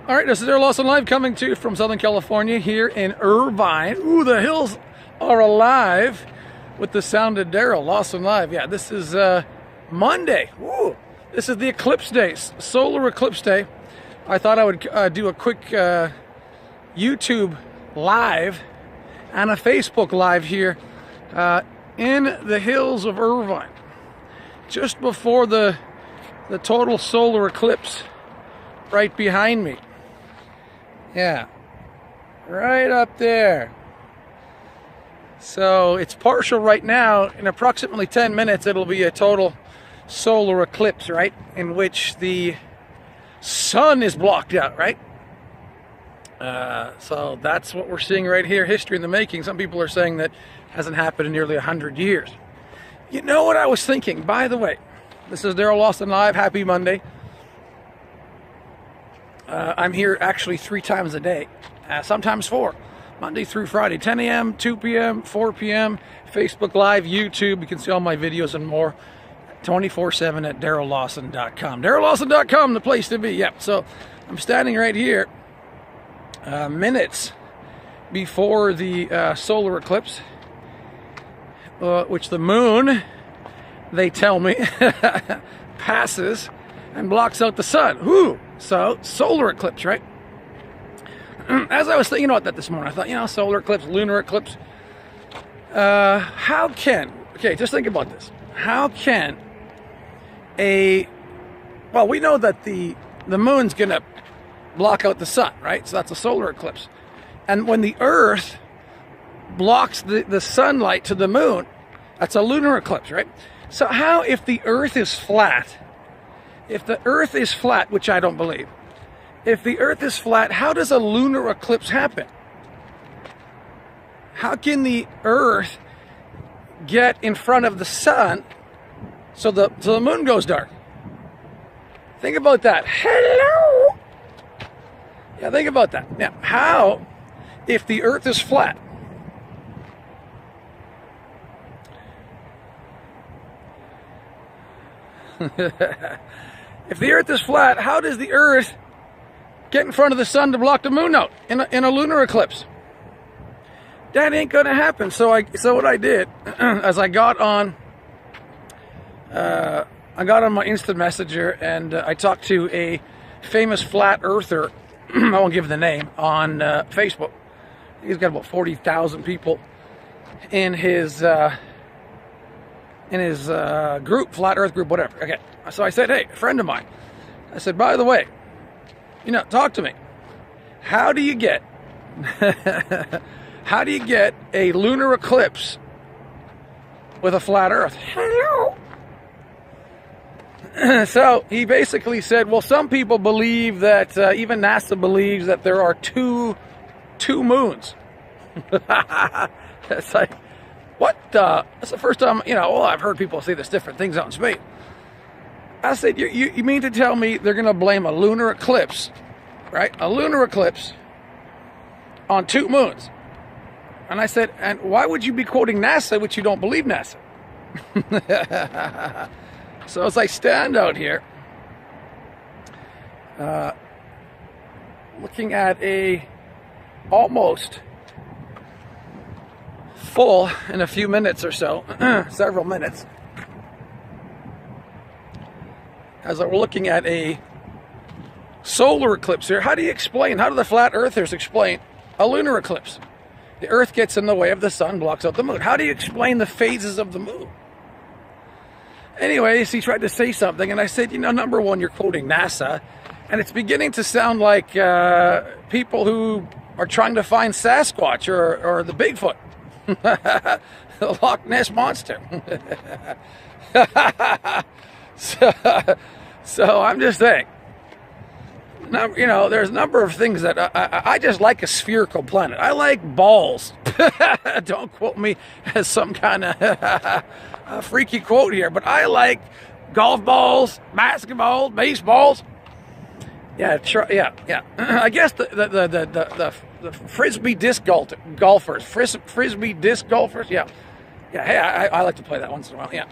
All right, this is Daryl Lawson Live coming to you from Southern California here in Irvine. Ooh, the hills are alive with the sound of Daryl Lawson Live. Yeah, this is Monday. Ooh, this is the Eclipse Day, Solar Eclipse Day. I thought I would do a quick YouTube Live and a Facebook Live here in the hills of Irvine, just before the total solar eclipse right behind me. Yeah, right up there. So it's partial right now. In approximately 10 minutes, it'll be a total solar eclipse, right? In which the sun is blocked out, right? So that's what we're seeing right here. History in the making. Some people are saying that hasn't happened in nearly 100 years. You know what I was thinking? By the way, this is Daryl Lawson Live. Happy Monday. I'm here actually 3 times a day, sometimes 4, Monday through Friday, 10 a.m., 2 p.m., 4 p.m., Facebook Live, YouTube. You can see all my videos and more 24/7 at DarylLawson.com. DarylLawson.com, the place to be. Yep. So I'm standing right here, minutes before the solar eclipse, which the moon, they tell me, passes and blocks out the sun. Whoo! So, solar eclipse, right? As I was thinking about that this morning, I thought, solar eclipse, lunar eclipse. Okay, just think about this. How can well, we know that the moon's going to block out the sun, right? So that's a solar eclipse. And when the Earth blocks the sunlight to the moon, that's a lunar eclipse, right? So how, if the Earth is flat, which I don't believe, if the Earth is flat, how does a lunar eclipse happen? How can the Earth get in front of the sun so the moon goes dark? Think about that. Hello? Yeah, think about that. Yeah, how, if the Earth is flat, if the Earth is flat, how does the Earth get in front of the sun to block the moon out in a lunar eclipse? That ain't gonna happen. So what I did, as I got on my instant messenger, and I talked to a famous flat earther. I won't give the name, on Facebook. He's got about 40,000 people in his group, flat Earth group, whatever. Okay, so I said, hey, a friend of mine. I said, by the way, talk to me. How do you get a lunar eclipse with a flat Earth? Hello. So he basically said, well, some people believe that, even NASA believes that there are two moons. It's like, what? That's the first time, I've heard people say this different things out in space. I said, you mean to tell me they're going to blame a lunar eclipse, right? A lunar eclipse on 2 moons. And I said, and why would you be quoting NASA, which you don't believe NASA? So as I stand out here, looking at a almost full, in a few minutes or so, several minutes, as we're looking at a solar eclipse here. How do the flat earthers explain a lunar eclipse? The Earth gets in the way of the sun, blocks out the moon. How do you explain the phases of the moon? Anyways, he tried to say something, and I said, number one, you're quoting NASA, and it's beginning to sound like people who are trying to find Sasquatch or the Bigfoot, the Loch Ness Monster. So I'm just saying, there's a number of things that I just like a spherical planet. I like balls. Don't quote me as some kind of freaky quote here, but I like golf balls, basketballs, baseballs. Yeah, yeah. I guess the frisbee disc golfers, frisbee disc golfers. Yeah. Hey, I like to play that once in a while. Yeah.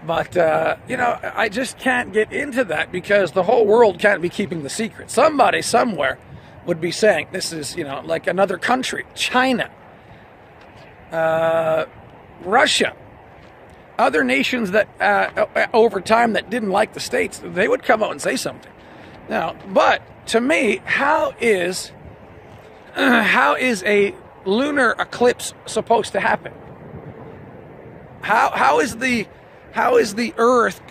But, you know, I just can't get into that because the whole world can't be keeping the secret. Somebody somewhere would be saying this is, you know, like another country, China, Russia, other nations that over time that didn't like the States, they would come out and say something. Now, but to me, how is a lunar eclipse supposed to happen? How is the Earth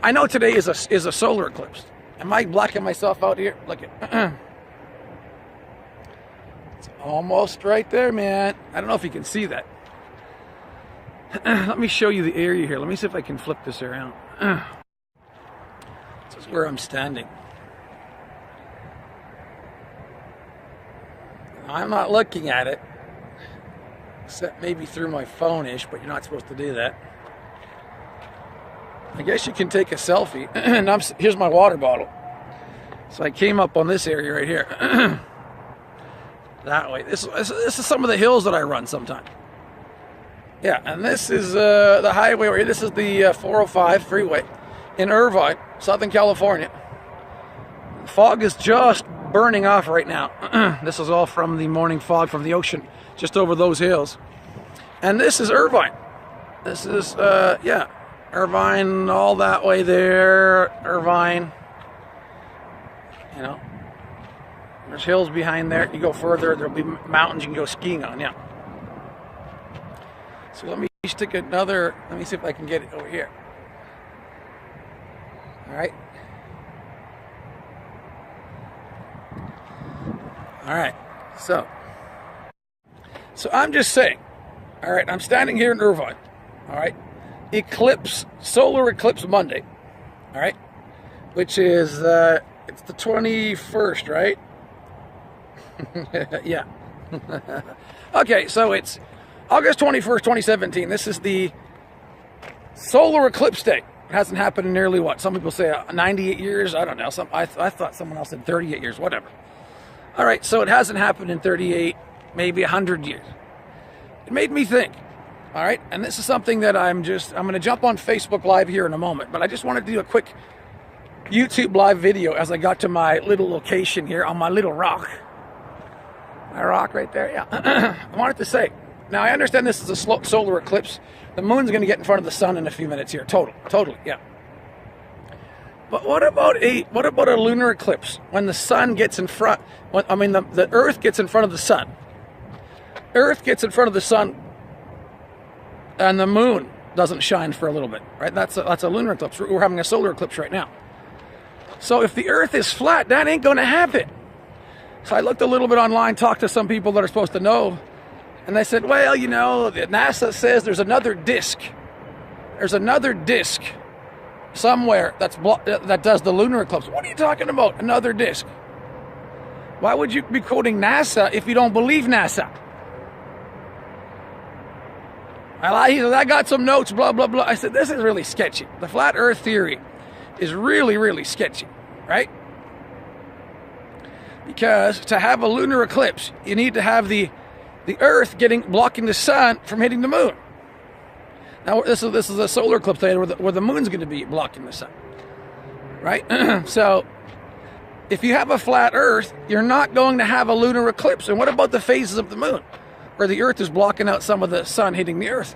I know today is a solar eclipse. Am I blocking myself out here? Look at it's almost right there, man. I don't know if you can see that. Let me show you the area here. Let me see if I can flip this around. This is where I'm standing. I'm not looking at it, except maybe through my phone-ish, but you're not supposed to do that. I guess you can take a selfie. And here's my water bottle. So I came up on this area right here. That way. This is some of the hills that I run sometimes. Yeah, and this is the highway right here. This is the 405 freeway in Irvine, Southern California. The fog is just burning off right now. This is all from the morning fog from the ocean just over those hills. And this is Irvine. This is, yeah, Irvine all that way there. Irvine. You know, there's hills behind there. You go further, there'll be mountains you can go skiing on, yeah. So let me stick another, let me see if I can get it over here. All right. All right, so I'm just saying, all right, I'm standing here in Irvine, all right, eclipse, solar eclipse Monday, all right, which is, it's the 21st, right? Yeah. Okay, so it's August 21st, 2017. This is the solar eclipse day. It hasn't happened in nearly, what, some people say 98 years, I don't know, I thought someone else said 38 years, whatever. All right, so it hasn't happened in 38, maybe 100 years. It made me think, all right? And this is something that I'm going to jump on Facebook Live here in a moment, but I just wanted to do a quick YouTube Live video as I got to my little location here on my little rock. My rock right there, yeah. I wanted to say, now I understand this is a solar eclipse. The moon's going to get in front of the sun in a few minutes here, totally, yeah. But what about a lunar eclipse when the sun gets in front? The Earth gets in front of the sun. Earth gets in front of the sun, and the moon doesn't shine for a little bit, right? That's a lunar eclipse. We're having a solar eclipse right now. So if the Earth is flat, that ain't going to happen. So I looked a little bit online, talked to some people that are supposed to know, and they said, well, you know, NASA says there's another disk. There's another disk somewhere that does the lunar eclipse. What are you talking about? Another disk? Why would you be quoting NASA if you don't believe NASA? He said, I got some notes, blah, blah, blah. I said, this is really sketchy. The flat earth theory is really, really sketchy, right? Because to have a lunar eclipse, you need to have the earth blocking the sun from hitting the moon. Now, this is a solar eclipse day where the moon's going to be blocking the sun, right? So, if you have a flat Earth, you're not going to have a lunar eclipse. And what about the phases of the moon, where the Earth is blocking out some of the sun hitting the Earth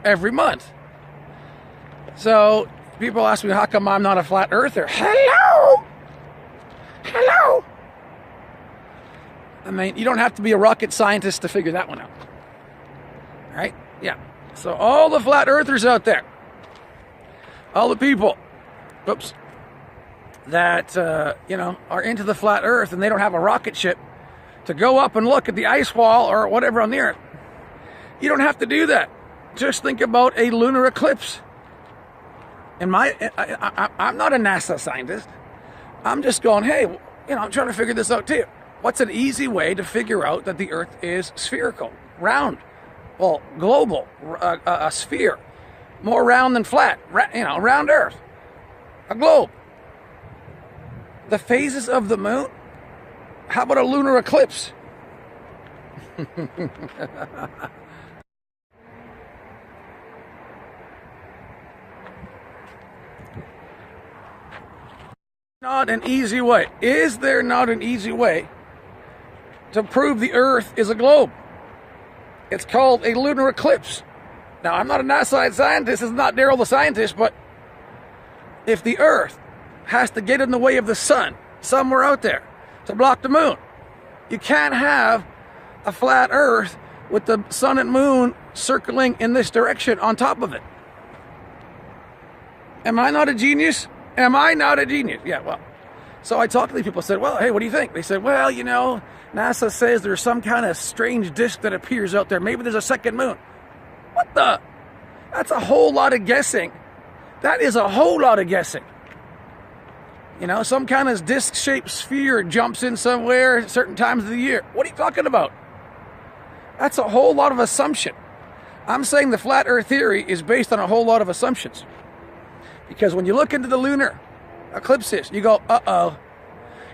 every month? So, people ask me, how come I'm not a flat Earther? Hello! Hello! I mean, you don't have to be a rocket scientist to figure that one out. All right? Yeah. So all the flat earthers out there, all the people, that, you know, are into the flat earth and they don't have a rocket ship to go up and look at the ice wall or whatever on the earth. You don't have to do that. Just think about a lunar eclipse. I'm not a NASA scientist. I'm just going, hey, you know, I'm trying to figure this out too. What's an easy way to figure out that the earth is spherical, round? Well, global, a sphere, more round than flat, you know, round Earth, a globe. The phases of the moon? How about a lunar eclipse? All Not an easy way. Is there not an easy way to prove the Earth is a globe? It's called a lunar eclipse. Now, I'm not a NASA scientist. This is not Daryl the scientist, but if the Earth has to get in the way of the sun somewhere out there to block the moon, you can't have a flat Earth with the sun and moon circling in this direction on top of it. Am I not a genius? Am I not a genius? Yeah, well, so I talked to these people, said, well, hey, what do you think? They said, well, you know, NASA says there's some kind of strange disk that appears out there. Maybe there's a second moon. What the? That's a whole lot of guessing. That is a whole lot of guessing. You know, some kind of disc-shaped sphere jumps in somewhere at certain times of the year. What are you talking about? That's a whole lot of assumption. I'm saying the flat Earth theory is based on a whole lot of assumptions. Because when you look into the lunar eclipses, you go, uh-oh.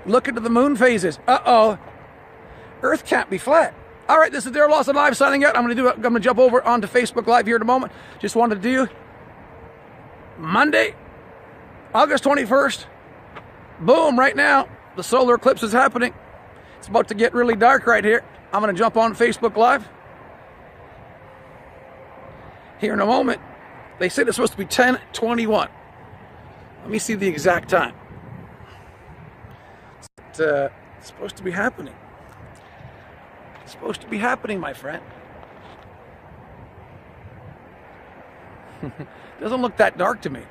Look into the moon phases, uh-oh. Earth can't be flat. All right, this is Daryl Lawson Live signing out. I'm going to jump over onto Facebook Live here in a moment. Just wanted to do Monday, August 21st. Boom, right now, the solar eclipse is happening. It's about to get really dark right here. I'm going to jump on Facebook Live here in a moment. They said it's supposed to be 10:21. Let me see the exact time. It's supposed to be happening. It's supposed to be happening, my friend. Doesn't look that dark to me.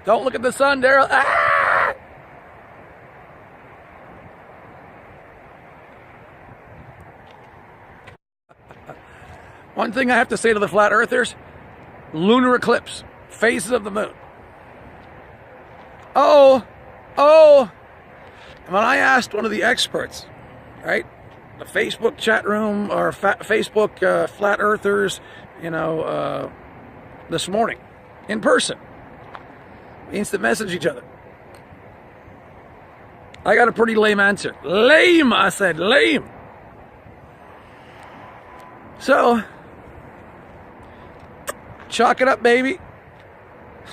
Don't look at the sun, Daryl. Ah! One thing I have to say to the flat earthers, lunar eclipse, phases of the moon. Oh, when I asked one of the experts, right, the Facebook chat room or Facebook flat earthers, you know, this morning, in person, we instant message each other. I got a pretty lame answer. Lame, I said, lame. So, chalk it up, baby.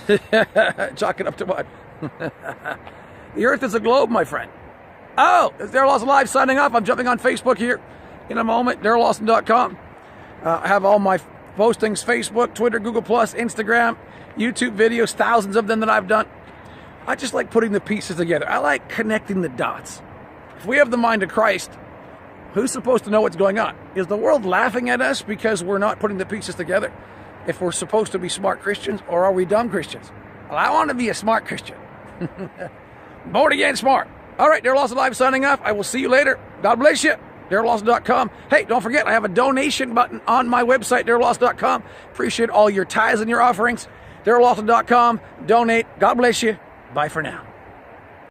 Chalk it up to what? The Earth is a globe, my friend. Oh, it's Daryl Lawson Live signing off. I'm jumping on Facebook here in a moment. DarylLawson.com. I have all my postings: Facebook, Twitter, Google+, Instagram, YouTube videos, thousands of them that I've done. I just like putting the pieces together. I like connecting the dots. If we have the mind of Christ, who's supposed to know what's going on? Is the world laughing at us because we're not putting the pieces together? If we're supposed to be smart Christians, or are we dumb Christians? Well, I want to be a smart Christian. Born again smart. All right, Daryl Lawson Live signing off. I will see you later. God bless you. DarylLawson.com. Hey, don't forget, I have a donation button on my website, DarylLawson.com. Appreciate all your tithes and your offerings. DarylLawson.com. Donate. God bless you. Bye for now.